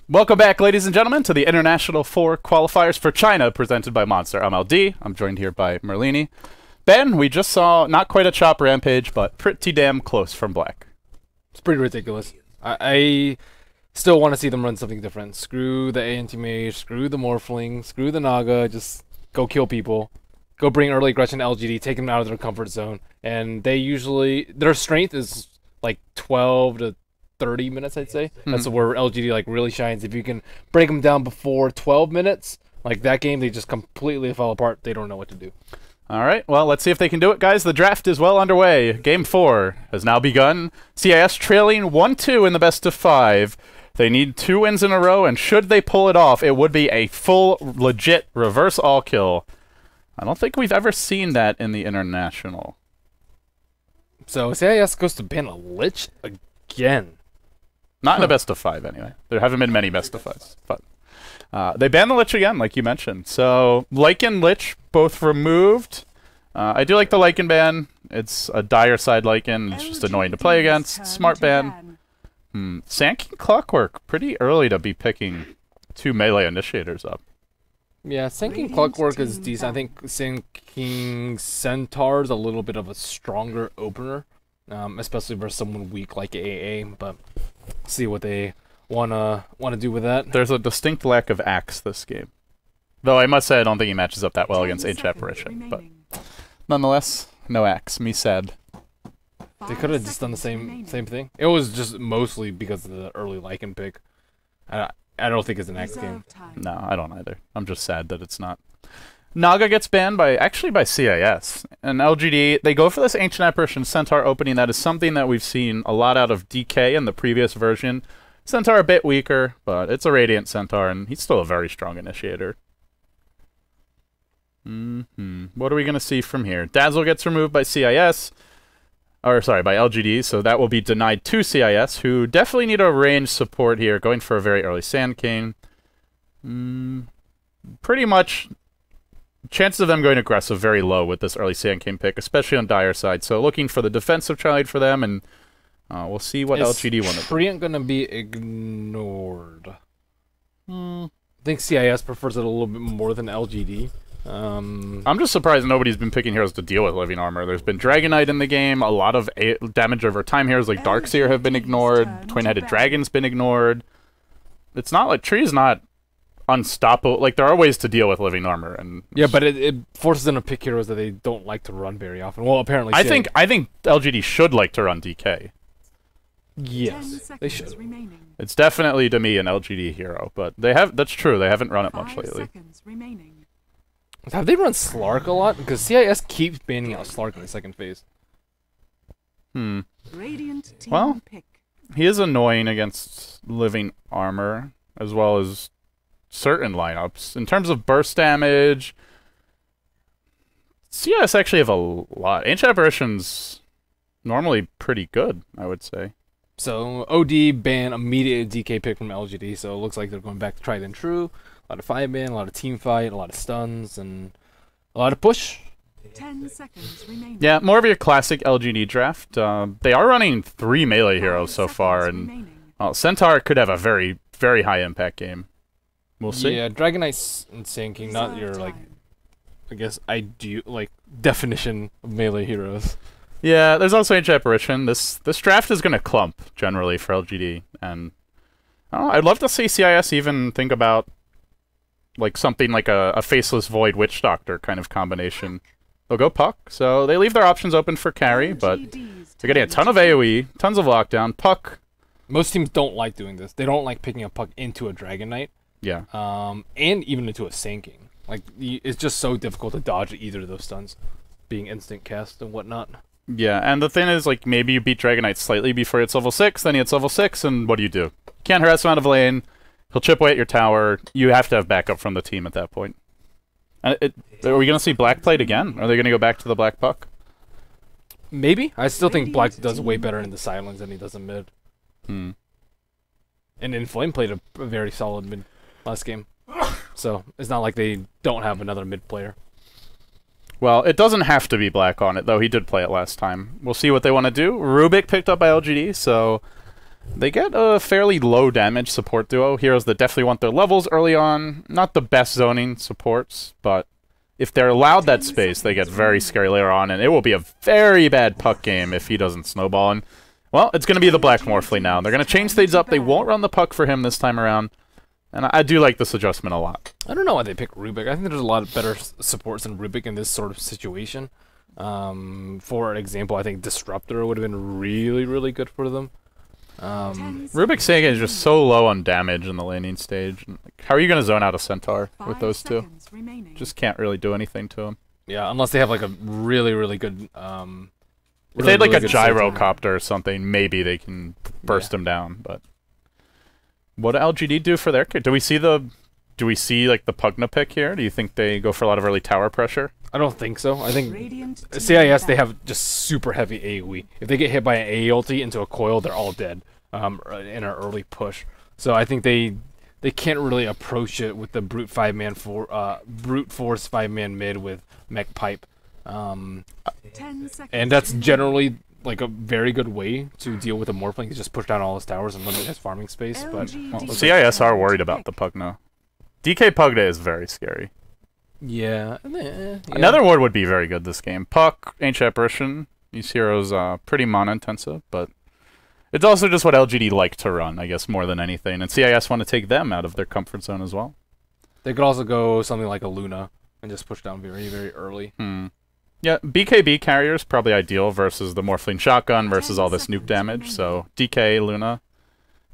Welcome back, ladies and gentlemen, to the International 4 Qualifiers for China, presented by Monster. I'm LD. I'm joined here by Merlini. Ben, we just saw not quite a chop rampage, but pretty damn close from Black. It's pretty ridiculous. I still want to see them run something different. Screw the anti-mage, screw the Morphling, screw the Naga, just go kill people. Go bring early aggression to LGD, take them out of their comfort zone. And they usually, their strength is like 12 to 30 minutes, I'd say. That's where LGD like really shines. If you can break them down before 12 minutes, like that game, they just completely fall apart. They don't know what to do. All right, well, let's see if they can do it, guys. The draft is well underway. Game 4 has now begun. CIS trailing 1-2 in the best of 5. They need 2 wins in a row, and should they pull it off, it would be a full, legit reverse all-kill. I don't think we've ever seen that in the International. So CIS goes to ban a Lich again. Not in a best of 5, anyway. There haven't been many best of 5s, but they banned the Lich again, like you mentioned. So Lycan, Lich, both removed. I do like the Lycan ban. It's a dire side Lycan. It's just annoying to play against. Smart ban. Sand King Clockwork, pretty early to be picking 2 melee initiators up. Yeah, Sand King Clockwork is decent. I think Sand King Centaur's a little bit of a stronger opener, especially versus someone weak like AA. But see what they wanna do with that. There's a distinct lack of axe this game, though I must say I don't think he matches up that well against Ancient Apparition. But nonetheless, no axe. Me sad. They could have just done the same thing. It was just mostly because of the early Lycan pick. I don't think it's an axe game. No, I don't either. I'm just sad that it's not. Naga gets banned by CIS. And LGD, they go for this Ancient Apparition Centaur opening. That is something that we've seen a lot out of DK in the previous version. Centaur a bit weaker, but it's a Radiant Centaur, and he's still a very strong initiator. What are we going to see from here? Dazzle gets removed by CIS. Or, sorry, by LGD, so that will be denied to CIS, who definitely need a range support here, going for a very early Sand King. Pretty much, chances of them going aggressive very low with this early Sand King pick, especially on dire side. So looking for the defensive child for them, and we'll see what LGD want to do. Treant going to be ignored? I think CIS prefers it a little bit more than LGD. I'm just surprised nobody's been picking heroes to deal with living armor. There's been Dragon Knight in the game. A lot of damage over time heroes like Darkseer have been ignored. Twin-headed Dragon's been ignored. It's not like Tree's not unstoppable. Like, there are ways to deal with living armor, and yeah, but it forces them to pick heroes that they don't like to run very often. Well, apparently, I think LGD should like to run DK. Yes, they should. It's definitely to me an LGD hero, but that's true. They haven't run it much lately. Have they run Slark a lot? Because CIS keeps banning out Slark in the second phase. Well, he is annoying against living armor, as well as certain lineups. In terms of burst damage, CIS actually have a lot. Ancient Apparition's normally pretty good, I would say. So, OD ban immediate DK pick from LGD, so it looks like they're going back to tried and true. A lot of 5-man, a lot of team fight, a lot of stuns, and a lot of push. 10 seconds remaining. Yeah, more of your classic LGD draft. They are running 3 melee heroes so far, and Centaur could have a very, very high impact game. We'll see. Yeah, Dragon Knight and Sand King, not your, like, I guess, definition of melee heroes. Yeah, there's also Ancient Apparition. This draft is going to clump, generally, for LGD, and I'd love to see CIS even think about like something like a Faceless Void Witch Doctor kind of combination. They'll go Puck, so they leave their options open for carry, but they're getting a ton of AoE, tons of lockdown. Puck. Most teams don't like doing this. They don't like picking a Puck into a Dragon Knight. Yeah. And even into a Sand King. Like, it's just so difficult to dodge either of those stuns, being instant cast and whatnot. Yeah, and the thing is, like, maybe you beat Dragon Knight slightly before it's level 6, then he hits level 6, and what do? Can't harass him out of lane. He'll chip away at your tower. You have to have backup from the team at that point. Are we going to see Black played again? Are they going to go back to the Black Puck? Maybe. I still think Black does way better in the silence than he does in mid. And Inflame played a very solid mid last game. So it's not like they don't have another mid player. Well, it doesn't have to be Black on it, though. He did play it last time. We'll see what they want to do. Rubik picked up by LGD, so They get a fairly low damage support duo. Heroes that definitely want their levels early on. Not the best zoning supports, but if they're allowed that space, they get very scary later on, and it will be a very bad puck game if he doesn't snowball. And, well, it's going to be the Black Morphling now. They're going to change things up. They won't run the puck for him this time around. And I do like this adjustment a lot. I don't know why they pick Rubik. I think there's a lot of better supports than Rubik in this sort of situation. For example, I think Disruptor would have been really, really good for them. Rubik's Sega is just so low on damage in the laning stage. How are you going to zone out a Centaur with those two? Just can't really do anything to him. Yeah, unless they have like a really, really good... if they had like a gyrocopter or something, maybe they can burst him down, but... What do LGD do for their kid? Do we see like the Pugna pick here? Do you think they go for a lot of early tower pressure? I don't think so. I think CIS, they have just super heavy AoE. If they get hit by an A ulti into a coil, they're all dead in an early push. So I think they can't really approach it with the brute force 5-man mid with mech pipe. And that's generally like a very good way to deal with a Morphling, is just push down all his towers and limit his farming space. But well, CIS are worried about the Pugna. DK Pugna is very scary. Yeah. Another ward would be very good this game. Puck, Ancient Apparition. These heroes pretty mana intensive, but it's also just what LGD like to run, I guess, more than anything. And CIS want to take them out of their comfort zone as well. They could also go something like a Luna and just push down very, very early. Yeah, BKB carrier is probably ideal versus the Morphling Shotgun versus all this nuke damage. So DK, Luna,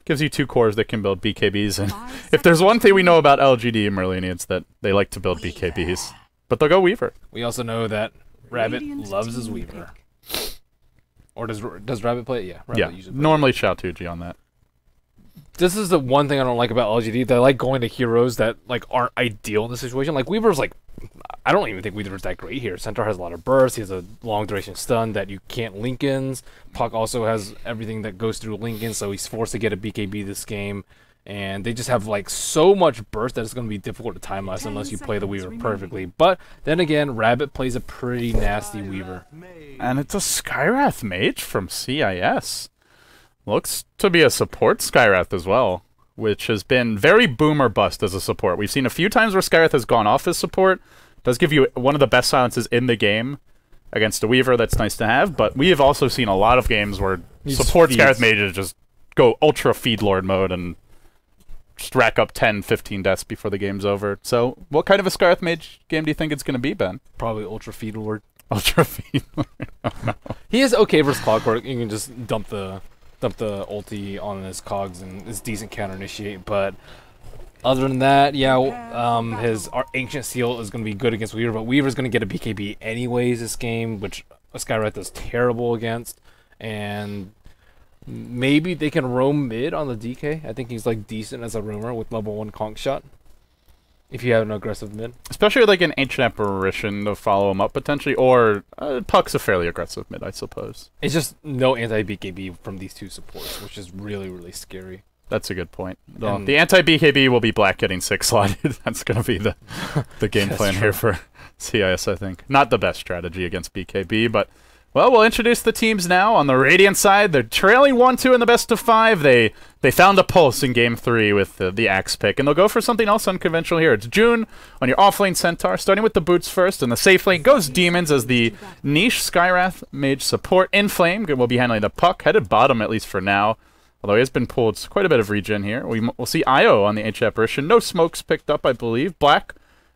gives you two cores that can build BKBs. And if there's one thing we know about LGD and Merlini, it's that they like to build BKBs. But they'll go Weaver. We also know that Rabbit loves his Weaver. Or does Rabbit play it? Yeah, Rabbit usually plays normally shout 2G on that. This is the one thing I don't like about LGD. They like going to heroes that like aren't ideal in this situation. Like Weaver's like, I don't even think Weaver's that great here. Centaur has a lot of bursts. He has a long duration stun that you can't link-ins. Puck also has everything that goes through link-ins, so he's forced to get a BKB this game. And they just have like so much burst that it's going to be difficult to time last unless you play the Weaver perfectly. But then again, Rabbit plays a pretty nasty Weaver. And it's a Skywrath Mage from CIS. Looks to be a support Skywrath as well, which has been very boom or bust as a support. We've seen a few times where Skywrath has gone off as support. Does give you one of the best silences in the game against a Weaver. That's nice to have. But we have also seen a lot of games where support Skywrath Mages just go ultra feed lord mode and just rack up 10, 15 deaths before the game's over. So what kind of a Skywrath Mage game do you think it's going to be, Ben? Probably ultra feed lord. Ultra feed lord. Oh, no. He is okay versus Clockwork. You can just dump the ulti on his cogs and it's decent counter initiate, but other than that, yeah, his Ancient Seal is going to be good against Weaver, but Weaver's going to get a BKB anyways this game, which Skywrath is terrible against, and maybe they can roam mid on the DK. I think he's like decent as a roamer with level 1 conch shot. If you have an aggressive mid. Especially like an Ancient Apparition to follow him up potentially, or Puck's a fairly aggressive mid, I suppose. It's just no anti-BKB from these two supports, which is really, really scary. That's a good point. The anti-BKB will be Black getting 6-slotted. That's going to be the game plan here for CIS, I think. Not the best strategy against BKB, but... Well, we'll introduce the teams now. On the Radiant side, they're trailing 1-2 in the best of 5. They found a pulse in Game 3 with the Axe pick, and they'll go for something else unconventional here. It's June on your offlane Centaur, starting with the boots first, and the safe lane goes Demons as the niche Skywrath Mage support. Inflame will be handling the Puck, headed bottom at least for now, although he has been pulled quite a bit of regen here. We'll see Io on the Ancient Apparition. No smokes picked up, I believe. Black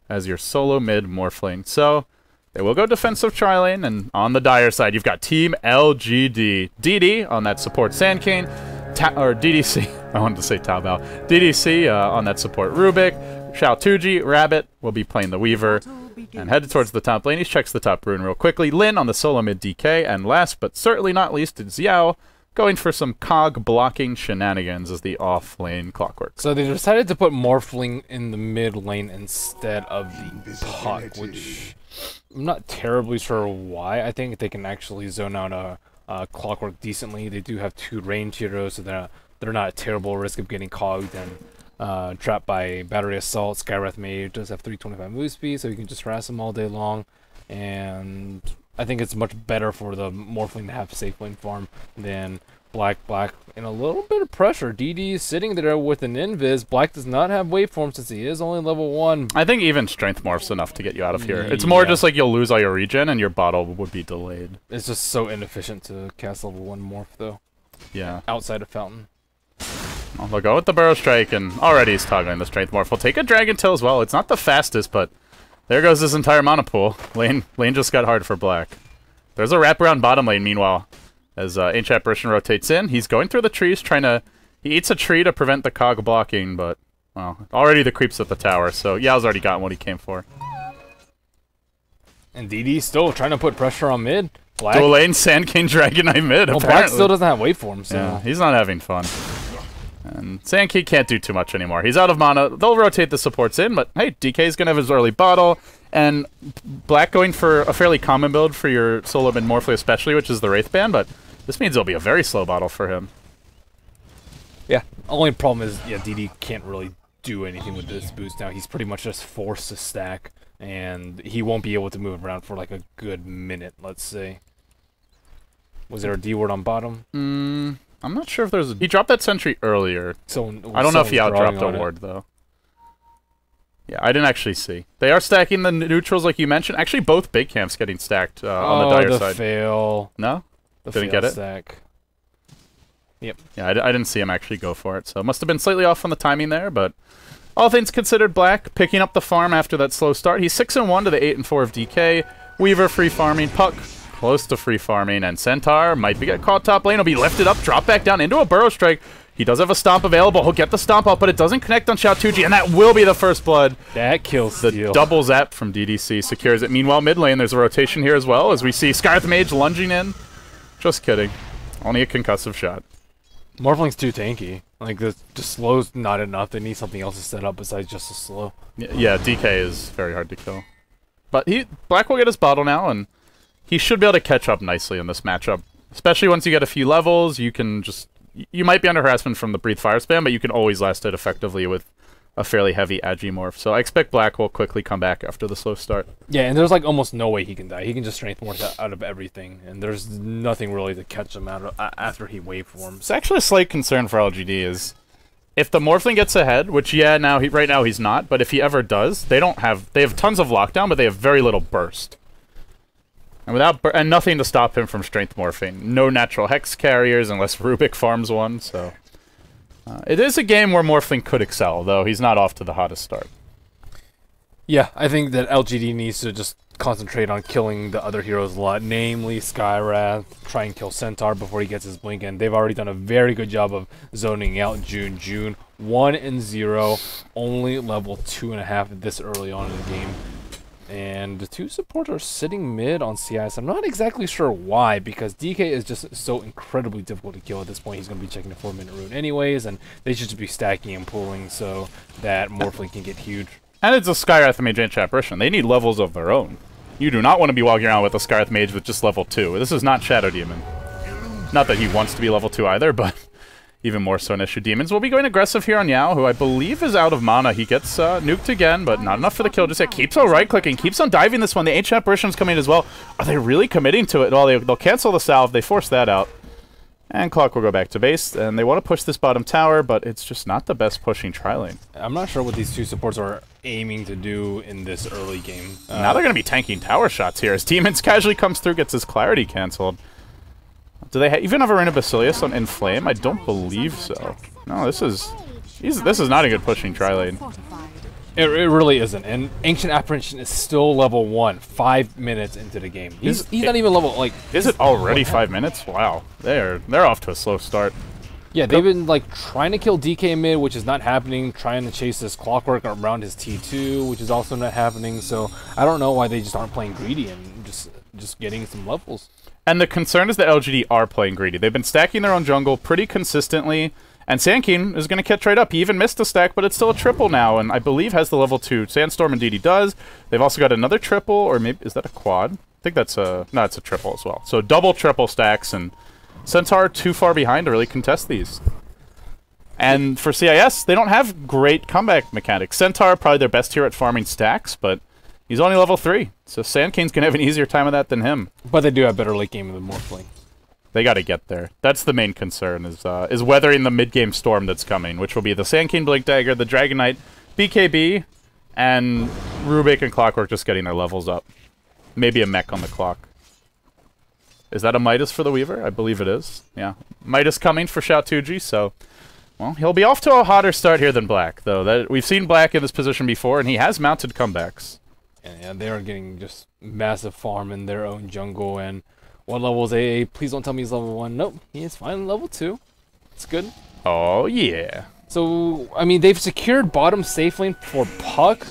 as your solo mid Morphling. So... they will go defensive tri-lane, and on the Dire side, you've got Team LGD. DD on that support Sand King, or DDC, I wanted to say Taobao. DDC on that support Rubik. Shao 2G, Rabbit will be playing the Weaver, and headed towards the top lane. He checks the top rune real quickly. Lin on the solo mid DK, and last but certainly not least, it's Xiao going for some cog blocking shenanigans as the off lane Clockwork. So they decided to put Morphling in the mid lane instead of the Puck, which... I'm not terribly sure why. I think they can actually zone out a Clockwork decently. They do have 2 range heroes, so they're not a terrible risk of getting cogged and trapped by Battery Assault. Skywrath Mage does have 325 move speed, so you can just harass them all day long. And I think it's much better for the Morphling to have safe lane farm than Black in a little bit of pressure. DD is sitting there with an invis. Black does not have waveform since he is only level 1. I think even strength morph's enough to get you out of here. It's more just like you'll lose all your regen and your bottle would be delayed. It's just so inefficient to cast level 1 morph though. Yeah. Outside of Fountain. Well, they'll go with the Burrow Strike, and already he's toggling the strength morph. We'll take a Dragon Tail as well. It's not the fastest, but there goes his entire mana pool. Lane just got hard for Black. There's a wraparound bottom lane, meanwhile. As Ancient Apparition rotates in, he's going through the trees, trying to... He eats a tree to prevent the cog blocking, but... Well, already the creeps at the tower, so Yao's already gotten what he came for. And DD's still trying to put pressure on mid. Black... Dual lane, Sand King, Dragon Knight mid, well, apparently. Black still doesn't have waveform, so... Yeah, he's not having fun. And Sand King can't do too much anymore. He's out of mana. They'll rotate the supports in, but hey, DK's gonna have his early bottle, and Black going for a fairly common build for your solo mid Morphly especially, which is the Wraith Band, but this means it'll be a very slow bottle for him. Yeah, only problem is, yeah, DD can't really do anything with this boost now. He's pretty much just forced to stack, and he won't be able to move around for like a good minute, let's say. Was there a D word on bottom? I'm not sure if there's a... He dropped that sentry earlier. So I don't know if he outdropped a ward, though. Yeah, I didn't actually see. They are stacking the neutrals like you mentioned. Actually, both big camps getting stacked on the dire side. Fail. No? The Didn't fail get it? stack. Yep. Yeah, I didn't see him actually go for it, so it must have been slightly off on the timing there, but all things considered, Black picking up the farm after that slow start. He's 6-1 to the 8-4 of DK. Weaver free farming. Puck close to free farming, and Centaur might be get caught top lane. He'll be lifted up, drop back down into a Burrow Strike. He does have a Stomp available. He'll get the Stomp up, but it doesn't connect on Xiao2G, and that will be the first blood. That kills the double zap from DDC secures it. Meanwhile, mid lane, there's a rotation here as well, as we see Scarth Mage lunging in. Just kidding. Only a concussive shot. Morphling's too tanky. Like, the slow's not enough. They need something else to set up besides just a slow. Yeah, DK is very hard to kill. But Black will get his bottle now, and he should be able to catch up nicely in this matchup. Especially once you get a few levels, you can just... You might be under harassment from the Breathe Fire spam, but you can always last it effectively with a fairly heavy Agimorph. So I expect Black will quickly come back after the slow start. Yeah, and there's like almost no way he can die. He can just strength morph out of everything, and there's nothing really to catch him out of after he waveforms. It's actually a slight concern for LGD is if the Morphling gets ahead, which right now he's not, but if he ever does, they have tons of lockdown, but they have very little burst. And nothing to stop him from strength morphing. No natural hex carriers unless Rubik farms one, so it is a game where Morphling could excel, though he's not off to the hottest start. Yeah, I think that LGD needs to just concentrate on killing the other heroes a lot, namely Skywrath, try and kill Centaur before he gets his blink, and they've already done a very good job of zoning out June. 1-0, only level 2.5 this early on in the game. And the two supports are sitting mid on CIS. I'm not exactly sure why, because DK is just so incredibly difficult to kill at this point. He's going to be checking the 4-minute rune anyways, and they should just be stacking and pulling so that Morphling can get huge. And it's a Skywrath Mage Ancient Apparition. They need levels of their own. You do not want to be walking around with a Skywrath Mage with just level 2. This is not Shadow Demon. Not that he wants to be level 2 either, but even more so an issue. Demons will be going aggressive here on Yao, who I believe is out of mana. He gets nuked again, but not enough for the kill. Just yet keeps on right-clicking, keeps on diving this one. The Ancient Apparition's coming as well. Are they really committing to it? Well, they'll cancel the salve. They force that out. And Clock will go back to base, and they want to push this bottom tower, but it's just not the best pushing tri-lane. I'm not sure what these two supports are aiming to do in this early game. Now they're going to be tanking tower shots here, as Demons casually comes through, gets his clarity canceled. Do they even have Arena Basilius on Inflame? I don't believe so. No, this is not a good pushing tri-lane. It really isn't, and Ancient Apparition is still level 1, 5 minutes into the game. He's not even level, like... Is it already 5 minutes? Wow. They're off to a slow start. Yeah, they've been, like, trying to kill DK mid, which is not happening, trying to chase this Clockwork around his T2, which is also not happening, so I don't know why they just aren't playing greedy and just getting some levels. And the concern is that LGD are playing greedy. They've been stacking their own jungle pretty consistently, and Sandkeen is going to catch right up. He even missed a stack, but it's still a triple now, and I believe has the level 2. Sandstorm and DD does. They've also got another triple, or maybe, is that a quad? I think that's a, no, it's a triple as well. So double triple stacks, and Centaur too far behind to really contest these. And for CIS, they don't have great comeback mechanics. Centaur, probably their best here at farming stacks, but he's only level 3, so Sandkane's going to have an easier time of that than him. But they do have better late game than Morphling. They got to get there. That's the main concern, is weathering the mid-game storm that's coming, which will be the Sand King Blink Dagger, the Dragon Knight, BKB, and Rubik and Clockwork just getting their levels up. Maybe a mech on the clock. Is that a Midas for the Weaver? I believe it is. Yeah. Midas coming for Xiaotuji, so... Well, he'll be off to a hotter start here than Black, though. We've seen Black in this position before, and he has mounted comebacks. And they are getting just massive farm in their own jungle, and... What level is AA? Please don't tell me he's level 1. Nope, he is finally level 2. It's good. Oh, yeah. So, I mean, they've secured bottom safe lane for Puck.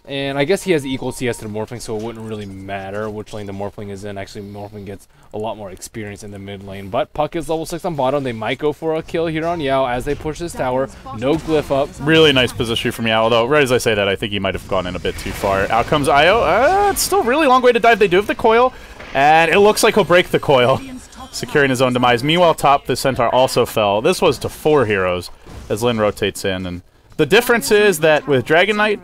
And I guess he has equal CS to the Morphling, so it wouldn't really matter which lane the Morphling is in. Actually, Morphling gets a lot more experience in the mid lane. But Puck is level 6 on bottom. They might go for a kill here on Yao as they push this tower. No glyph up. Really nice position from Yao, although right as I say that, I think he might have gone in a bit too far. Out comes Io. It's still a really long way to dive. They do have the coil. And it looks like he'll break the coil, securing his own demise. Meanwhile, top, the Centaur also fell. This was to 4 heroes as Lin rotates in. And the difference is that with Dragon Knight,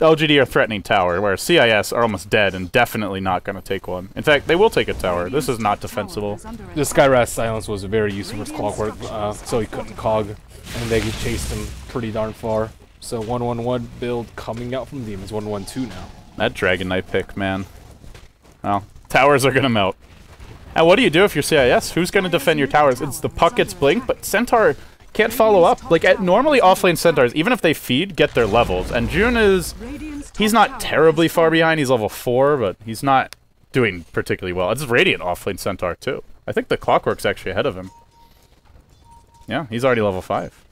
LGD are threatening tower, where CIS are almost dead and definitely not going to take one. In fact, they will take a tower. This is not defensible. The Skywrath silence was very useful for Clockwork, so he couldn't cog, and they chased him pretty darn far. So 1-1-1 build coming out from Demons, 1-1-2 now. That Dragon Knight pick, man. Well... Towers are going to melt. And what do you do if you're CIS? Who's going to defend your towers? It's the Puck gets blinked, but Centaur can't follow up. Like, normally offlane Centaurs, even if they feed, get their levels. And June is... He's not terribly far behind. He's level 4, but he's not doing particularly well. It's Radiant offlane Centaur, too. I think the Clockwork's actually ahead of him. Yeah, he's already level 5.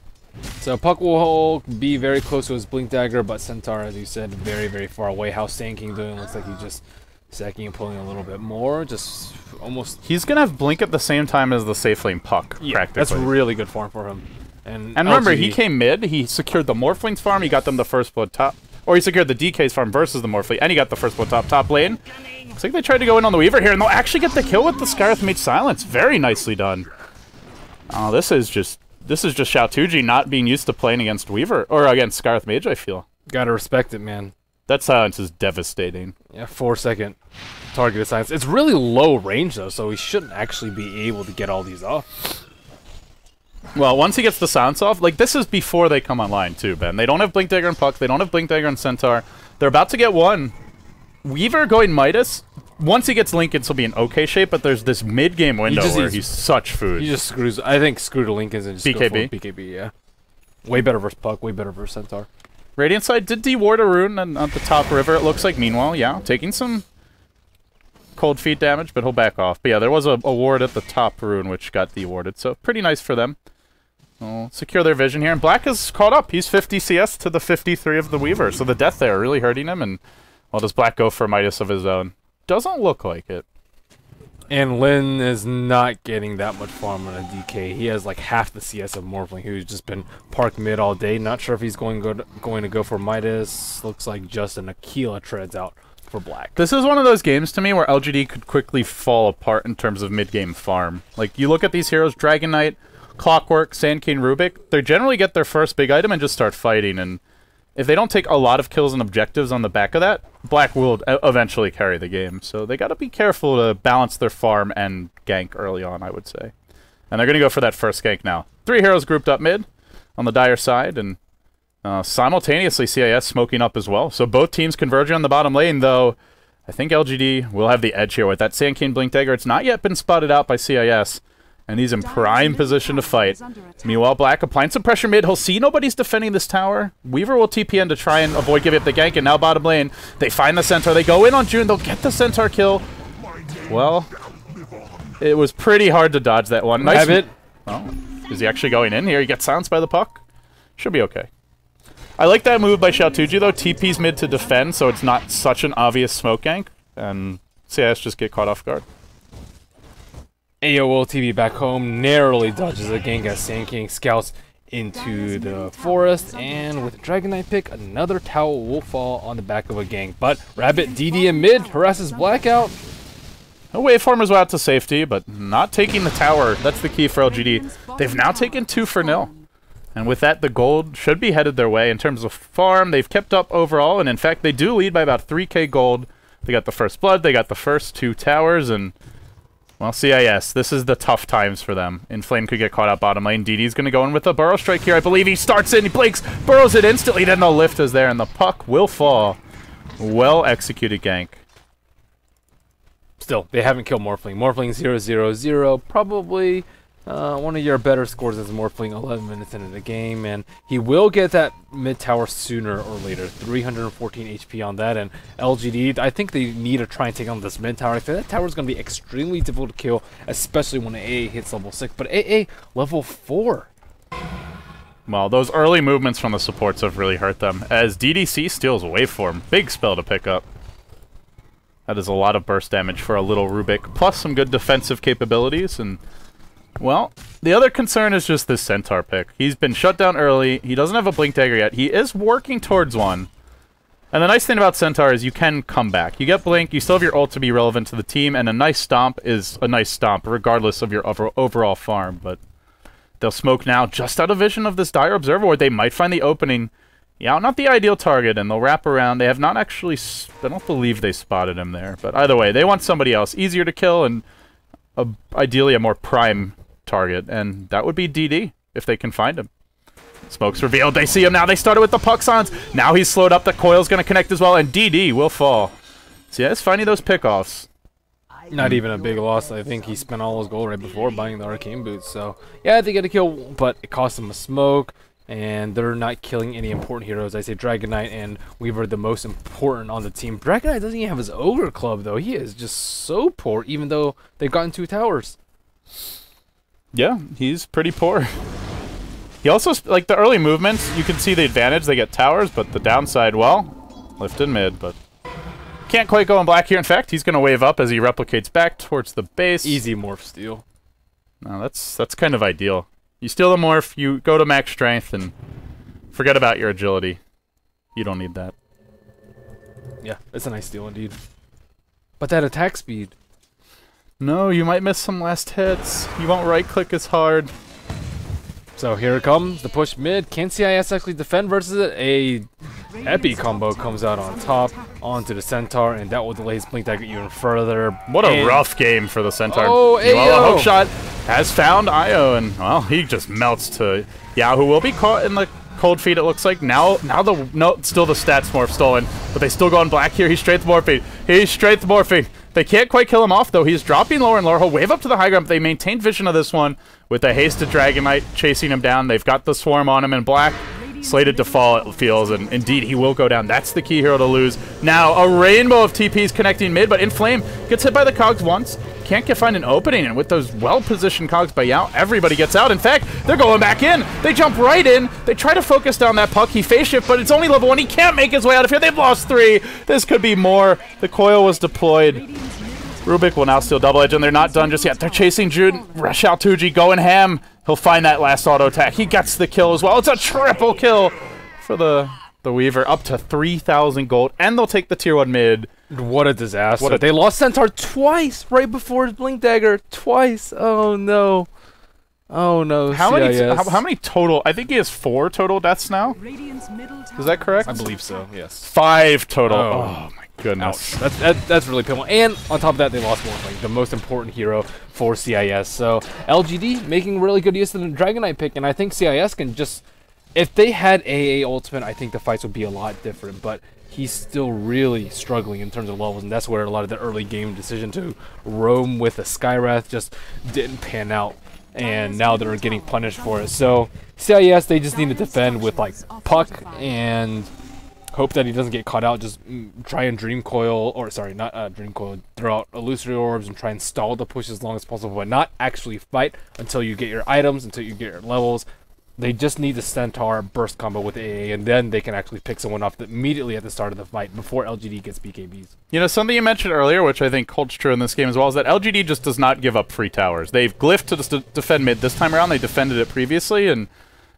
So Puck will be very close to his Blink Dagger, but Centaur, as you said, very, very far away. How's Sand King doing? Looks like he just... Sacking and pulling a little bit more, just almost... He's going to have Blink at the same time as the safe lane Puck, practically. That's really good farm for him. And remember, LGD, he came mid, he secured the Morphling's farm, he got them the first blood top. Or he secured the DK's farm versus the Morphling, and he got the first blood top lane. Looks like they tried to go in on the Weaver here, and they'll actually get the kill with the Skywrath Mage Silence. Very nicely done. Oh, this is just Xiaotuji not being used to playing against Weaver, or against Skywrath Mage, I feel. Gotta respect it, man. That silence is devastating. Yeah, 4-second targeted silence. It's really low range, though, so he shouldn't actually be able to get all these off. Well, once he gets the silence off, like, this is before they come online, too, Ben. They don't have Blink Dagger and Puck. They don't have Blink Dagger and Centaur. They're about to get one. Weaver going Midas. Once he gets Lincolns, he'll be in okay shape, but there's this mid-game window where he's such food. He just screws... I think screw to Lincolns and just BKB. go for BKB, yeah. Way better versus Puck, way better versus Centaur. Radiant side did deward a rune on the top river, it looks like. Meanwhile, yeah, taking some cold feet damage, but he'll back off. But yeah, there was a ward at the top rune which got dewarded, so pretty nice for them. We'll secure their vision here, and Black is caught up. He's 50 CS to the 53 of the Weaver, so the death there really hurting him, and well, does Black go for Midas of his own? Doesn't look like it. And Lin is not getting that much farm on a DK. He has like half the CS of Morphling, who's just been parked mid all day. Not sure if he's going to go for Midas. Looks like just an Aquila treads out for Black. This is one of those games to me where LGD could quickly fall apart in terms of mid-game farm. Like, you look at these heroes, Dragon Knight, Clockwork, Sand King, Rubik, they generally get their first big item and just start fighting, and if they don't take a lot of kills and objectives on the back of that, Black will eventually carry the game. So they got to be careful to balance their farm and gank early on, I would say. And they're going to go for that first gank now. 3 heroes grouped up mid on the Dire side, and simultaneously CIS smoking up as well. So both teams converging on the bottom lane, though I think LGD will have the edge here with that Sand King Blink Dagger. It's not yet been spotted out by CIS. And he's in prime position to fight. Meanwhile, Black applying some pressure mid. He'll see nobody's defending this tower. Weaver will TP in to try and avoid giving up the gank. And now bottom lane, they find the Centaur. They go in on June. They'll get the Centaur kill. Well, it was pretty hard to dodge that one. Nice. Have it. Oh, is he actually going in here? He gets silenced by the Puck. Should be okay. I like that move by Xiaotuji, though. TP's mid to defend, so it's not such an obvious smoke gank. And CIS just get caught off guard. AOL TV back home narrowly dodges a gank as Sand King scouts into the forest, and with a Dragon Knight pick, another tower will fall on the back of a gank. But Rabbit DD in mid harasses Blackout. No waveformers out to safety, but not taking the tower. That's the key for LGD. They've now taken 2-0. And with that, the gold should be headed their way. In terms of farm, they've kept up overall, and in fact, they do lead by about 3k gold. They got the first blood, they got the first 2 towers, and Well, CIS, this is the tough times for them. Inflame could get caught out bottom lane. DD's going to go in with a burrow strike here. I believe he starts it, he blinks, burrows it instantly, then the lift is there, and the puck will fall. Well executed gank. Still, they haven't killed Morphling. Morphling 0-0-0, probably one of your better scores as Morphling 11 minutes into the game, and he will get that mid tower sooner or later. 314 HP on that, and LGD, I think they need to try and take on this mid tower. I think that tower is going to be extremely difficult to kill, especially when AA hits level 6, but AA level 4. Well, those early movements from the supports have really hurt them, as DDC steals Waveform. Big spell to pick up. That is a lot of burst damage for a little Rubik, plus some good defensive capabilities, and well, the other concern is just this Centaur pick. He's been shut down early. He doesn't have a Blink Dagger yet. He is working towards one. And the nice thing about Centaur is you can come back. You get Blink, you still have your ult to be relevant to the team, and a nice stomp is a nice stomp, regardless of your overall farm. But they'll smoke now just out of vision of this Dire Observer, where they might find the opening. Yeah, not the ideal target, and they'll wrap around. They have not actually... I don't believe they spotted him there. But either way, they want somebody else. Easier to kill, and ideally a more prime target, and that would be DD if they can find him. Smoke's revealed. They see him now. They started with the puck silence. Now he's slowed up. The coil's going to connect as well, and DD will fall. So yeah, it's finding those pickoffs. Not even a big loss. I think he spent all his gold right before buying the arcane boots. So yeah, they get a kill, but it cost them a smoke, and they're not killing any important heroes. I say Dragon Knight and Weaver the most important on the team. Dragon Knight doesn't even have his Ogre Club though. He is just so poor, even though they've gotten 2 towers. Yeah, he's pretty poor. He also, like, the early movements, you can see the advantage. They get towers, but the downside, well, lift in mid, but can't quite go in black here. In fact, he's going to wave up as he replicates back towards the base. Easy morph steal. No, that's kind of ideal. You steal the morph, you go to max strength, and forget about your agility. You don't need that. Yeah, it's a nice steal indeed. But that attack speed. No, you might miss some last hits. You won't right-click as hard. So here it comes, the push mid. Can CIS actually defend versus it? A Epi combo comes out on top, onto the Centaur, and that will delay his Blink Dagger even further. What a rough game for the Centaur. Oh, well, a hook shot has found Io, and, well, he just melts to Yao, who will be caught in the cold feet, it looks like. Now still the stats morph stolen, but they still go on black here. He's strength morphing. He's strength morphing. They can't quite kill him off, though. He's dropping lower and lower. He'll wave up to the high ground, but they maintain vision of this one with a hasted Dragon Knight chasing him down. They've got the swarm on him in black. Slated to fall, it feels, and indeed he will go down. That's the key hero to lose. Now, a rainbow of TPs connecting mid, but Inflame gets hit by the cogs once. Can't find an opening, and with those well-positioned cogs by Yao, everybody gets out. In fact, they're going back in. They jump right in. They try to focus down that puck. He phase shift, but it's only level 1. He can't make his way out of here. They've lost 3. This could be more. The coil was deployed. Rubik will now steal double edge, and they're not done just yet. They're chasing June. Rush out Tuji, going ham. He'll find that last auto attack. He gets the kill as well. It's a triple kill for the Weaver, up to 3,000 gold, and they'll take the tier 1 mid. What a disaster. They lost Centaur twice right before his Blink Dagger. Twice. Oh, no. Oh, no. How many total? I think he has 4 total deaths now. Is that correct? I believe so, yes. 5 total. Oh my goodness. That's really painful. And on top of that, they lost Morphling, the most important hero for CIS. So LGD making really good use of the Dragon Knight pick, and I think CIS can just... If they had AA Ultimate, I think the fights would be a lot different, but he's still really struggling in terms of levels, and that's where a lot of the early game decision to roam with a Skywrath just didn't pan out, and now they're getting punished for it. So CIS, they just need to defend with like Puck and hope that he doesn't get caught out. Just try and Dream Coil, or sorry, not Dream Coil, throw out Illusory Orbs and try and stall the push as long as possible, but not actually fight until you get your items, until you get your levels. They just need the Centaur burst combo with AA, and then they can actually pick someone off immediately at the start of the fight before LGD gets BKBs. You know, something you mentioned earlier, which I think holds true in this game as well, is that LGD just does not give up free towers. They've glyphed to defend mid this time around. They defended it previously, and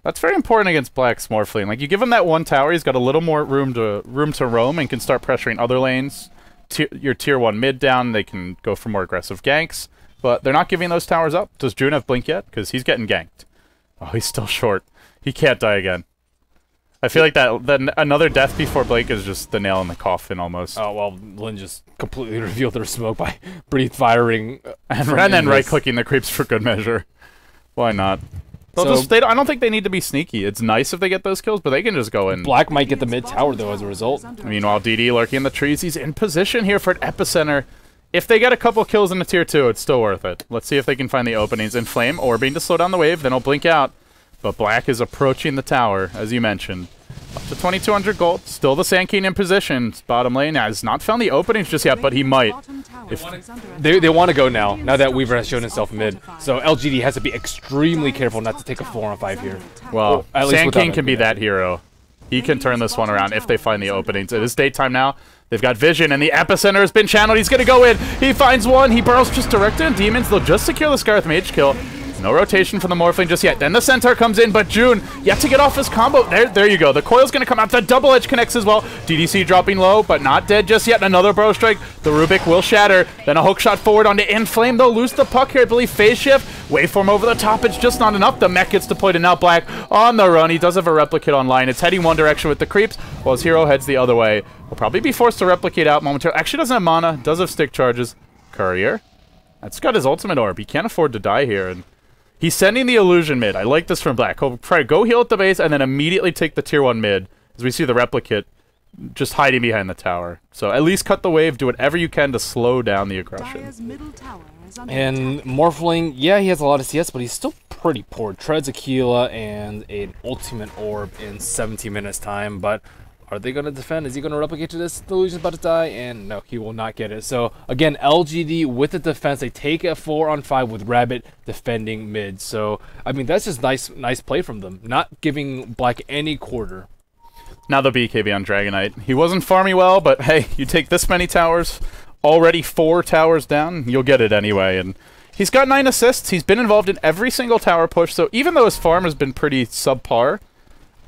that's very important against Black's Morphling. Like, you give him that 1 tower, he's got a little more room to roam and can start pressuring other lanes. Your tier 1 mid down, they can go for more aggressive ganks, but they're not giving those towers up. Does June have Blink yet? Because he's getting ganked. Oh, he's still short. He can't die again. I feel like that another death before Blake is just the nail in the coffin almost. Oh, well, Lin just completely revealed their smoke by breathe firing. And then right-clicking the creeps for good measure. Why not? I don't think they need to be sneaky. It's nice if they get those kills, but they can just go in. Black might get the mid tower, though, as a result. Meanwhile, DD lurking in the trees. He's in position here for an epicenter. If they get a couple kills in the tier 2, it's still worth it. Let's see if they can find the openings. Inflame, orbing to slow down the wave, then he'll blink out. But Black is approaching the tower, as you mentioned. Up to 2,200 gold. Still the Sand King in position. Bottom lane has not found the openings just yet, but he might. If they want to go now that Weaver has shown himself mid. So LGD has to be extremely careful not to take a 4-on-5 here. Well, Sand King can be that hero. He can turn this one around if they find the openings. It is daytime now. They've got vision, and the epicenter has been channeled. He's going to go in. He finds one. He burrows just direct in. Demons, they'll just secure the Scarth Mage kill. No rotation from the Morphling just yet. Then the Centaur comes in, but June yet to get off his combo. There you go. The coil's going to come out. The double edge connects as well. DDC dropping low, but not dead just yet. Another Burrow Strike. The Rubik will shatter. Then a hook shot forward onto Inflame. They'll lose the puck here. I believe phase shift. Waveform over the top. It's just not enough. The mech gets deployed, and now Black on the run. He does have a replicate online. It's heading one direction with the creeps, while his hero heads the other way. Will probably be forced to replicate out momentarily. Actually doesn't have mana. Does have stick charges. Courier. That's got his ultimate orb. He can't afford to die here, and he's sending the illusion mid. I like this from Black. He'll try to go heal at the base and then immediately take the tier 1 mid, as we see the replicate just hiding behind the tower. So at least cut the wave, do whatever you can to slow down the aggression. And Morphling, yeah, he has a lot of CS, but he's still pretty poor. Treads Aquila and an ultimate orb in 17 minutes time, but are they going to defend? Is he going to replicate to this? The illusion's about to die, and no, he will not get it. So, again, LGD with the defense, they take a 4-on-5 with Rabbit defending mid. So, I mean, that's just nice play from them, not giving Black any quarter. Now the BKB on Dragonite. He wasn't farming well, but hey, you take this many towers, already 4 towers down, you'll get it anyway. And he's got 9 assists. He's been involved in every single tower push, so even though his farm has been pretty subpar,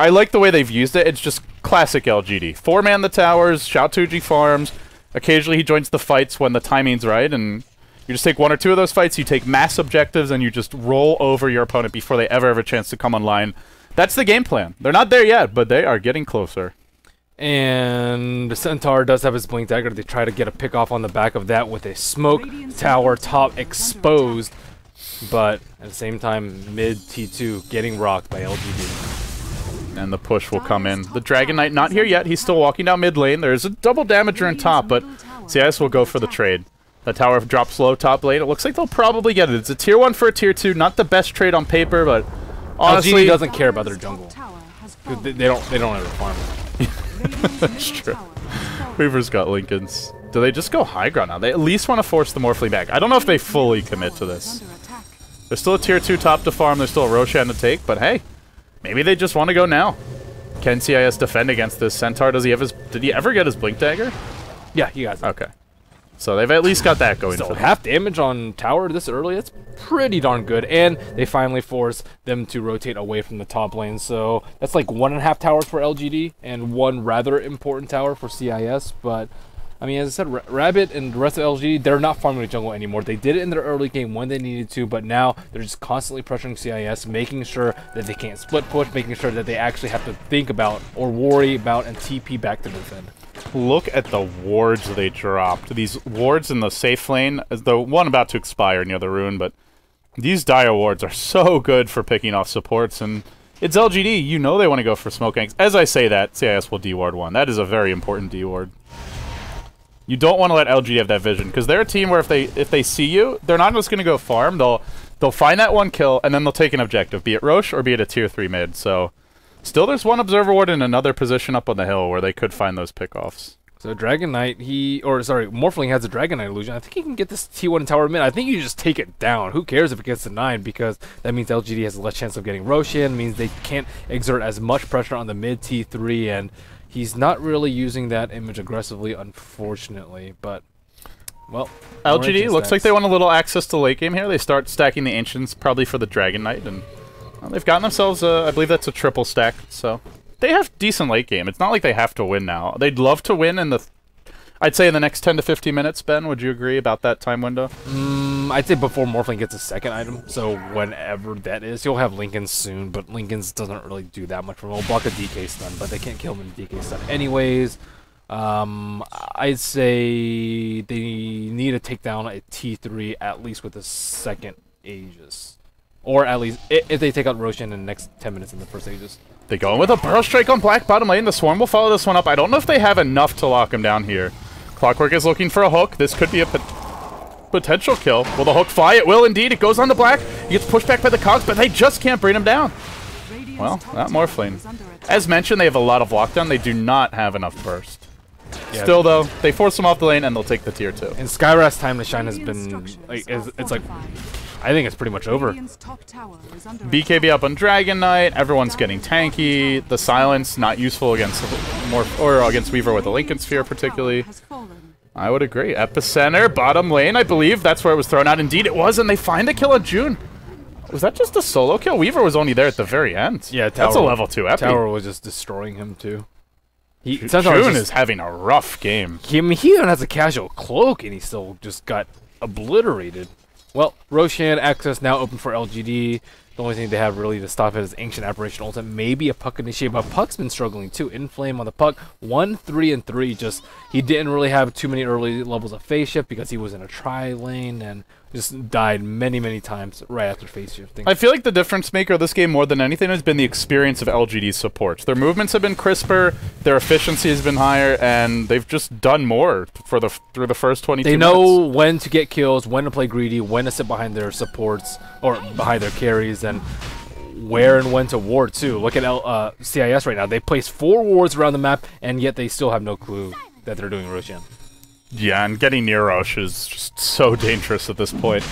I like the way they've used it. It's just classic LGD. 4-man the towers, Xiaotuji farms. Occasionally he joins the fights when the timing's right, and you just take 1 or 2 of those fights, you take mass objectives, and you just roll over your opponent before they ever have a chance to come online. That's the game plan. They're not there yet, but they are getting closer. And the Centaur does have his Blink Dagger. They try to get a pick off on the back of that with a smoke tower top exposed, but at the same time, mid T2 getting rocked by LGD. And the push will come in. The Dragon Knight not here yet. He's still walking down mid lane. There's a double damager in top, but CIS will go for the trade. The tower drops low top lane. It looks like they'll probably get it. It's a tier 1 for a tier 2. Not the best trade on paper, but honestly, LGD doesn't care about their jungle. They don't ever farm it. That's true. Weaver's got Lincolns. Do they just go high ground now? They at least want to force the Morphling back. I don't know if they fully commit to this. There's still a tier 2 top to farm. There's still a Roshan to take, but hey, maybe they just want to go now. Can CIS defend against this Centaur? Does he have his? Did he ever get his Blink Dagger? Yeah, he got it. Okay. So they've at least got that going So for them. half damage on tower this early, that's pretty darn good. And they finally force them to rotate away from the top lane. So that's like 1.5 towers for LGD and 1 rather important tower for CIS. But, I mean, as I said, Rabbit and the rest of LGD, they're not farming the jungle anymore. They did it in their early game when they needed to, but now they're just constantly pressuring CIS, making sure that they can't split push, making sure that they actually have to think about or worry about and TP back to defend. Look at the wards they dropped. These wards in the safe lane, as the one about to expire near the rune, but these dire wards are so good for picking off supports, and it's LGD. You know they want to go for smoke ganks. As I say that, CIS will D-ward 1. That is a very important D-ward. You don't want to let LGD have that vision, because they're a team where if they see you, they're not just going to go farm. They'll find that 1 kill, and then they'll take an objective, be it Roche or be it a tier 3 mid. So still there's 1 observer ward in another position up on the hill where they could find those pickoffs. So Dragon Knight, Morphling has a Dragon Knight illusion. I think he can get this T1 tower mid. I think you just take it down. Who cares if it gets to 9, because that means LGD has less chance of getting Roshan, means they can't exert as much pressure on the mid T3, and he's not really using that image aggressively, unfortunately, but, well. LGD looks like they want a little access to late game here. They start stacking the Ancients, probably for the Dragon Knight, and well, they've gotten themselves, I believe that's a triple stack, so they have decent late game. It's not like they have to win now. They'd love to win in the... I'd say in the next 10 to 15 minutes, Ben, would you agree about that time window? I'd say before Morphling gets a second item, so whenever that is, you'll have Lincoln's soon, but Lincoln's doesn't really do that much for him. He'll block a DK stun, but they can't kill him in DK stun anyways. I'd say they need to take down a T3 at least with a second Aegis. Or at least, if they take out Roshan in the next 10 minutes in the first Aegis. They go in with a Burrow Strike on black bottom lane. The Swarm will follow this one up. I don't know if they have enough to lock him down here. Clockwork is looking for a hook. This could be a potential kill. Will the hook fly? It will indeed. It goes on to black. He gets pushed back by the cogs, but they just can't bring him down. Well, that Morphling. As mentioned, they have a lot of lockdown. They do not have enough burst. Yeah. Still, though, they force him off the lane, and they'll take the tier 2. And Skywrath's time to shine has been, like, it's like, I think it's pretty much over. BKB up on Dragon Knight. Everyone's getting tanky. The silence not useful against against Weaver with the Lincoln Sphere, particularly. I would agree. Epicenter, bottom lane, I believe. That's where it was thrown out. Indeed, it was, and they find a kill on June. Was that just a solo kill? Weaver was only there at the very end. Yeah, Tower, that's a level 2 epi. Tower was just destroying him, too. June is having a rough game. I mean, he even has a casual cloak, and he still just got obliterated. Well, Roshan access now open for LGD. The only thing they have really to stop it is Ancient Apparition Ultimate, maybe a Puck initiate, but Puck's been struggling too. Inflame on the Puck, 1, 3, and 3. Just he didn't really have too many early levels of phase shift because he was in a tri lane and just died many times right after phase shifting. I feel like the difference maker of this game more than anything has been the experience of LGD's supports. Their movements have been crisper, their efficiency has been higher, and they've just done more for through the first 22 minutes. They know when to get kills, when to play greedy, when to sit behind their supports or behind their carries, and where and when to ward too. Look at CIS right now. They place 4 wards around the map, and yet they still have no clue that they're doing Roshan. Yeah, and getting near Rosh is just so dangerous at this point.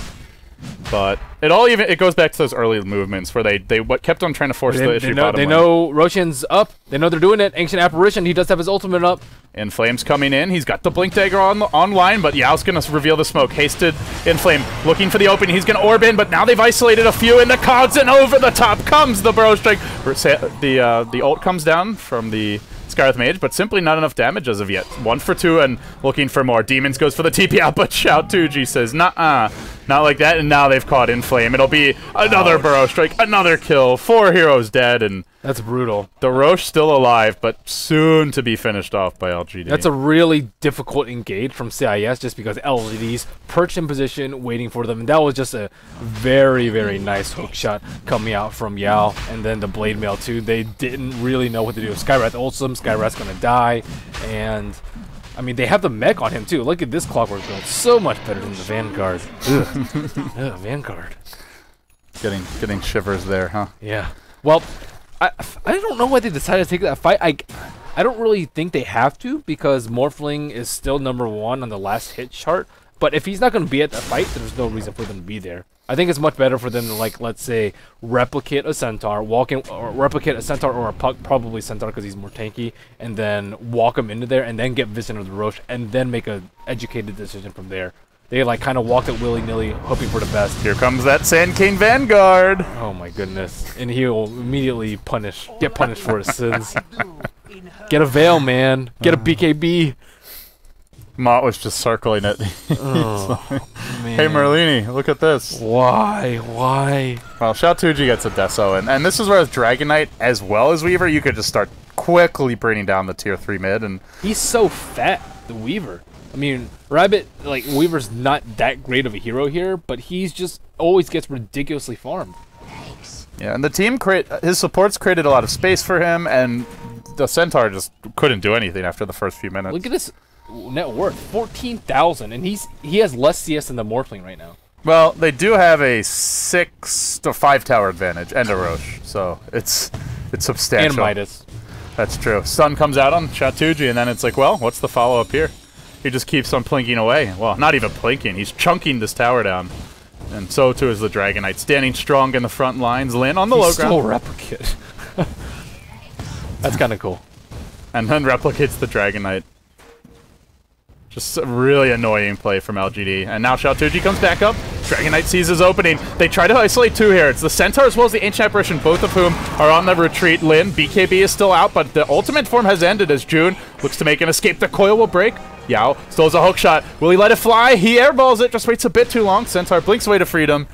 But it goes back to those early movements where they kept on trying to force the issue bottom lane. They know Roshan's up. They know they're doing it. Ancient Apparition, he does have his ultimate up. Inflame's coming in. He's got the Blink Dagger online, but Yao's going to reveal the smoke. Hasted Inflame looking for the opening. He's going to orb in, but now they've isolated a few in the cogs, and over the top comes the Burrow Strike. The ult comes down from the Scarlet Mage, but simply not enough damage as of yet. 1 for 2 and looking for more. Demons goes for the TP out, but Shout 2G says, nah, not like that, and now they've caught Inflame. It'll be another Burrow Strike, another kill, 4 heroes dead, and that's brutal. The Roche still alive, but soon to be finished off by LGD. That's a really difficult engage from CIS just because LGD's perched in position, waiting for them. And that was just a very nice hook shot coming out from Yao. And then the Blade Mail too. They didn't really know what to do. Skywrath ults him. Skywrath's going to die. And I mean, they have the mech on him too. Look at this Clockwork build. So much better than the Vanguard. Ugh, Vanguard. Getting shivers there, huh? Yeah. Well, I don't know why they decided to take that fight. I don't really think they have to because Morphling is still -- 1 on the last hit chart. But if he's not going to be at the fight, there's no reason for them to be there. I think it's much better for them to, like, let's say, replicate a Centaur, replicate a Centaur or a Puck, probably Centaur because he's more tanky, and then walk him into there and then get Vision of the Roche and then make a educated decision from there. They like kind of walked it willy-nilly, hoping for the best. Here comes that Sand King Vanguard. Oh my goodness! And he'll immediately get punished for his sins. Get a Veil, man. Get a BKB. Mott was just circling it. Oh, man. Hey Merlini, look at this. Why? Well, Shao-Tuji gets a Deso, and this is where with Dragon Knight as well as Weaver, you could just start quickly bringing down the tier 3 mid. And he's so fat, the Weaver. I mean, Rabbit, like, Weaver's not that great of a hero here, but he's just always gets ridiculously farmed. Yeah, and the team his supports created a lot of space for him, and the Centaur just couldn't do anything after the first few minutes. Look at this net worth, 14,000, and he has less CS than the Morphling right now. Well, they do have a 6 to 5 tower advantage and a Roche, so it's substantial. And Midas. That's true. Sun comes out on Shao-Tuji, and then it's like, well, what's the follow-up here? He just keeps on plinking away. Well, not even plinking. He's chunking this tower down. And so too is the Dragon Knight, standing strong in the front lines. Lin on the low ground. Still replicate. That's kind of cool. And then replicates the Dragon Knight. Just a really annoying play from LGD. And now Shao-Tuji comes back up. Dragon Knight sees his opening. They try to isolate 2 here. It's the Centaur as well as the Ancient Apparition, both of whom are on the retreat. Lin, BKB is still out, but the ultimate form has ended as June looks to make an escape. The coil will break. Yao still has a hook shot. Will he let it fly? He airballs it, just waits a bit too long. Centaur blinks away to freedom.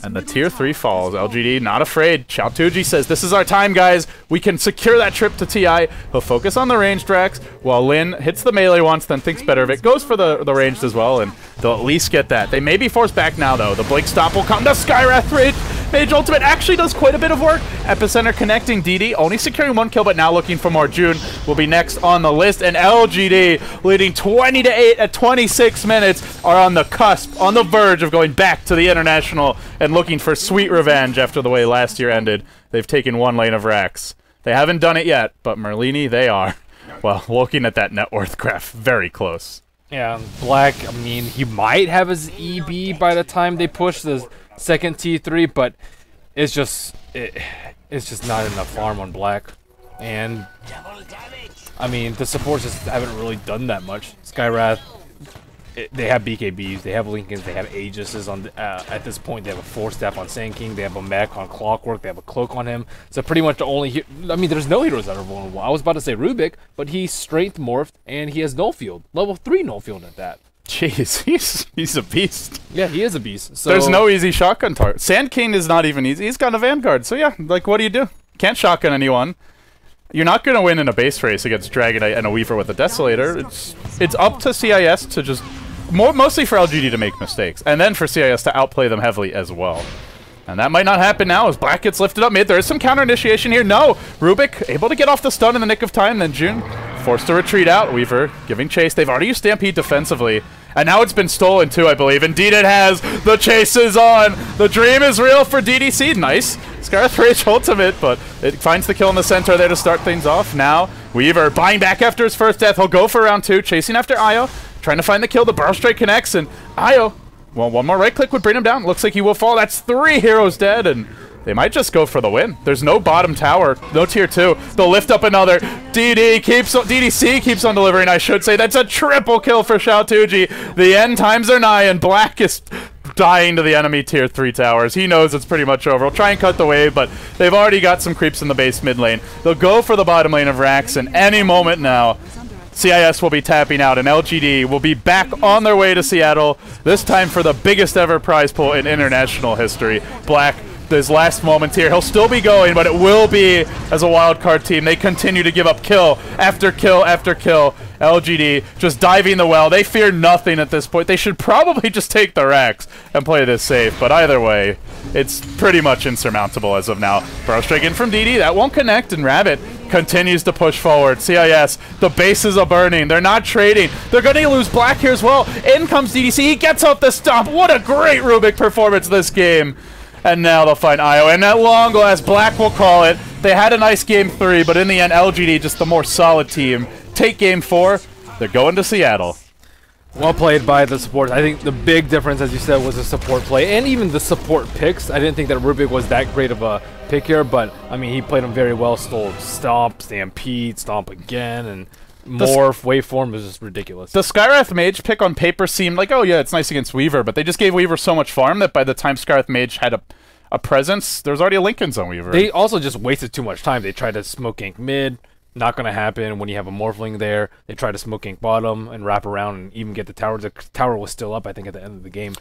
And the tier 3 falls. LGD not afraid. Xiaotuji says, this is our time, guys. We can secure that trip to TI. He'll focus on the ranged Drax, while Lin hits the melee once, then thinks better of it. Goes for the ranged as well, and they'll at least get that. They may be forced back now, though. The Blink Stop will come to Skywrath Rage. Mage Ultimate actually does quite a bit of work. Epicenter connecting DD, only securing 1 kill, but now looking for more. June will be next on the list, and LGD, leading 20-8 at 26 minutes, are on the cusp, on the verge of going back to the International and looking for sweet revenge after the way last year ended. They've taken 1 lane of racks. They haven't done it yet, but Merlini, they are. Well, looking at that net worth graph, very close. Yeah, Black, I mean, he might have his EB by the time they push the second T3, but it's just not enough farm on Black. And I mean, the supports just haven't really done that much. Skywrath, they have BKBs, they have Lincolns, they have Aegises on at this point. They have a 4-staff on Sand King, they have a mech on Clockwork, they have a cloak on him. So pretty much the only I mean, there's no heroes that are vulnerable. I was about to say Rubik, but he's strength morphed and he has null field, level 3 null field at that. Jeez, he's a beast. Yeah, he is a beast. So there's no easy shotgun target. Sand King is not even easy. He's got a Vanguard. So yeah, like, what do? Can't shotgun anyone. You're not going to win in a base race against Dragonite and a Weaver with a Desolator. It's up to CIS to just... mostly for LGD to make mistakes, and then for CIS to outplay them heavily as well. And that might not happen now as Black gets lifted up mid. There is some counter initiation here. No! Rubik able to get off the stun in the nick of time, then June forced to retreat out. Weaver giving chase. They've already used Stampede defensively. And now it's been stolen too, I believe. Indeed it has. The chase is on. The dream is real for DDC. Nice. Skywrath Rage ultimate, but it finds the kill in the center there to start things off. Now, Weaver buying back after his first death. He'll go for round 2, chasing after Io. Trying to find the kill. The Burrow Strike connects, and Io, well, 1 more right click would bring him down. Looks like he will fall. That's 3 heroes dead, and they might just go for the win. There's no bottom tower, no tier 2. They'll lift up another. DDC keeps on delivering, I should say. That's a triple kill for Xiaotuji. The end times are nigh, and Black is dying to the enemy tier 3 towers. He knows it's pretty much over. He'll try and cut the wave, but they've already got some creeps in the base mid lane. They'll go for the bottom lane of Rax, and any moment now, CIS will be tapping out, and LGD will be back on their way to Seattle, this time for the biggest ever prize pool in international history. Black, his last moment here. He'll still be going, but it will be as a wildcard team. They continue to give up kill after kill after kill. LGD just diving the well. They fear nothing at this point. They should probably just take the racks and play this safe, but either way, it's pretty much insurmountable as of now. Burrow Strike in from DD. That won't connect, and Rabbit continues to push forward. CIS, the bases are burning. They're not trading. They're going to lose Black here as well. In comes DDC. He gets off the stomp. What a great Rubik performance this game. And now they'll find Io. And at long last, Black will call it. They had a nice game 3, but in the end, LGD, just the more solid team, take game 4. They're going to Seattle. Well played by the support. I think the big difference, as you said, was the support play and even the support picks. I didn't think that Rubik was that great of a pick here, but I mean, he played him very well. Stole Stomp, Stampede, Stomp again, and Morph, Waveform was just ridiculous. The Skywrath Mage pick on paper seemed like, oh yeah, it's nice against Weaver, but they just gave Weaver so much farm that by the time Skywrath Mage had a presence, there was already a Lincolns on Weaver. They also just wasted too much time. They tried to smoke gank mid. Not going to happen when you have a Morphling there. They tried to smoke gank bottom and wrap around and even get the tower. The tower was still up, I think, at the end of the game.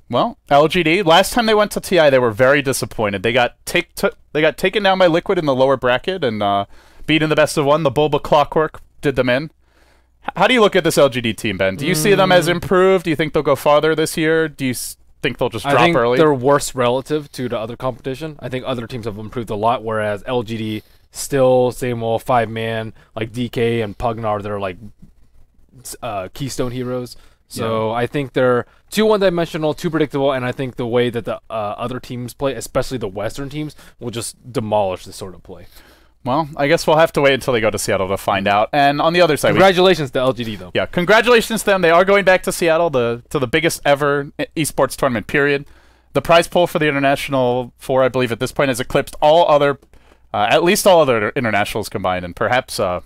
Well, LGD, last time they went to TI, they were very disappointed. They got taken down by Liquid in the lower bracket and beat in the best of 1. The Bulba Clockwork did them in. How do you look at this LGD team, Ben? Do you see them as improved? Do you think they'll go farther this year? Do you think they'll just drop early? I think they're worse relative to the other competition. I think other teams have improved a lot, whereas LGD still same old 5-man, like DK and Pugnar, they're like keystone heroes. So yeah. I think they're too one-dimensional, too predictable, and I think the way that the other teams play, especially the Western teams, will just demolish this sort of play. Well, I guess we'll have to wait until they go to Seattle to find out. And on the other side, congratulations to LGD, though. Yeah, congratulations to them. They are going back to Seattle, to the biggest ever esports tournament, period. The prize pool for the International 4, I believe, at this point has eclipsed all other, at least all other internationals combined, and perhaps all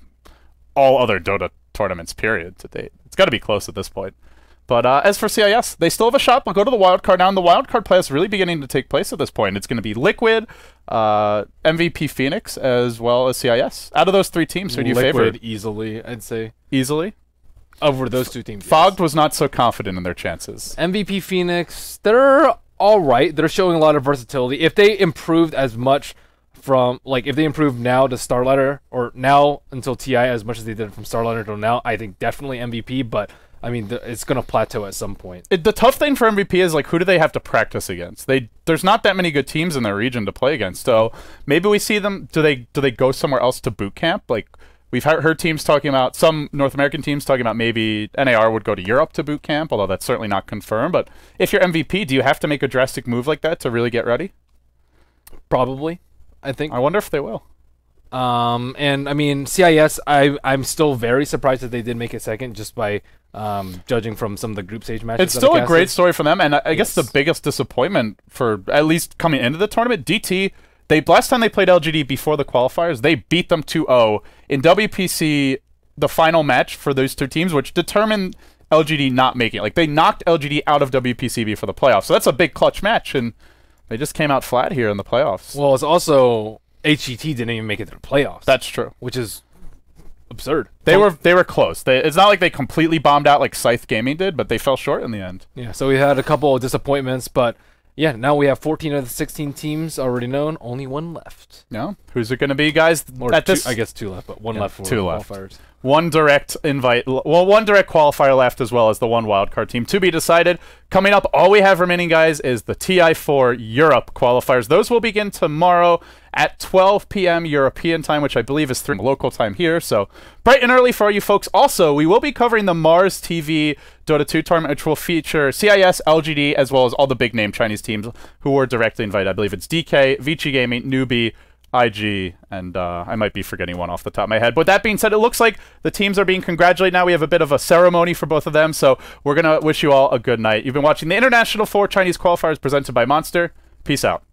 other Dota tournaments, period, to date. It's got to be close at this point. But as for CIS, they still have a shot. We'll go to the wildcard now, and the wildcard play is really beginning to take place at this point. It's going to be Liquid, MVP Phoenix, as well as CIS. Out of those 3 teams, who do you favor? Liquid easily, I'd say. Easily? over those two teams. Fogged was not so confident in their chances. MVP Phoenix, they're all right. They're showing a lot of versatility. If they improved as much from, like, if they improved now to Starlighter, or now until TI as much as they did from Starlighter till now, I think definitely MVP, but I mean, it's going to plateau at some point. The tough thing for MVP is, like, who do they have to practice against? There's not that many good teams in their region to play against, so maybe we see them, do they go somewhere else to boot camp? Like, we've heard teams talking about, some North American teams talking about maybe NAR would go to Europe to boot camp, although that's certainly not confirmed, but if you're MVP, do you have to make a drastic move like that to really get ready? Probably, I think. I wonder if they will. And I mean, CIS, I'm still very surprised that they did make it second, just by judging from some of the group stage matches. It's still a great story for them, and I guess the biggest disappointment for at least coming into the tournament, DT, last time they played LGD before the qualifiers, they beat them 2-0 in WPC, the final match for those two teams, which determined LGD not making it. Like, they knocked LGD out of WPC before the playoffs, so that's a big clutch match, and they just came out flat here in the playoffs. Well, it's also HGT didn't even make it to the playoffs. That's true. Which is absurd. They were close. It's not like they completely bombed out like Scythe Gaming did, but they fell short in the end. Yeah, so we had a couple of disappointments, but yeah, now we have 14 of the 16 teams already known. Only one left. Yeah. Who's it going to be, guys? Or at two, this, I guess two left, but one left for two left. qualifiers. One direct invite, well, one direct qualifier left, as well as the one wildcard team to be decided. Coming up, all we have remaining, guys, is the TI4 Europe qualifiers. Those will begin tomorrow at 12 p.m. European time, which I believe is 3 local time here. So bright and early for all you folks. Also, we will be covering the Mars TV Dota 2 tournament, which will feature CIS, LGD, as well as all the big name Chinese teams who were directly invited. I believe it's DK, Vici Gaming, Newbie, IG, and I might be forgetting one off the top of my head. But that being said, it looks like the teams are being congratulated now. We have a bit of a ceremony for both of them, so we're going to wish you all a good night. You've been watching the International 4 Chinese Qualifiers presented by Monster. Peace out.